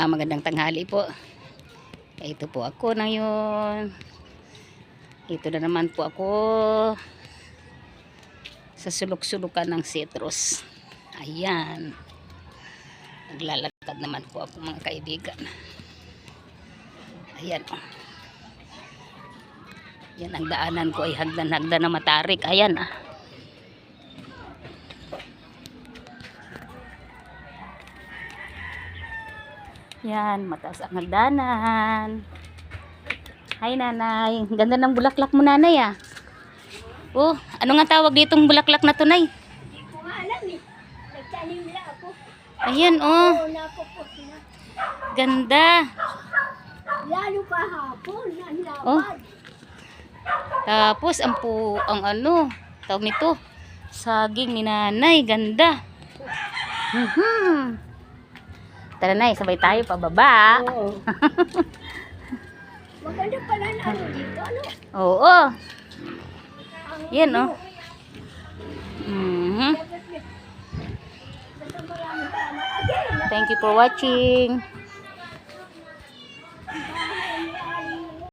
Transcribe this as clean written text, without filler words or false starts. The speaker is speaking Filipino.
Magandang tanghali po. Ito po ako na yun. Ito na naman po ako sa sulok-sulukan ng citrus. Ayan. Naglalakad naman po ako mga kaibigan. Ayan. Yan ang daanan ko ay hagdan-hagdan na matarik. Ayan ah. Yan, mataas ang hagdanan. Hi nanay, ganda ng bulaklak mo nanay ah. Oh, ano nga tawag ditong bulaklak na to nay? Hindi ko nga alam eh. Nagtanim lang ako. Ayan oh, Oo, nakupot na. ganda. Lalo kahapon, ang Oh. lapad. Tapos ang ano, tawag nito, saging ni nanay, ganda. Tara nay, sabay tayo pababa. Oo. Maganda pala na ano dito, ano? Oo. Ang Yan oh. Basta marami pa. Again, Thank you for watching.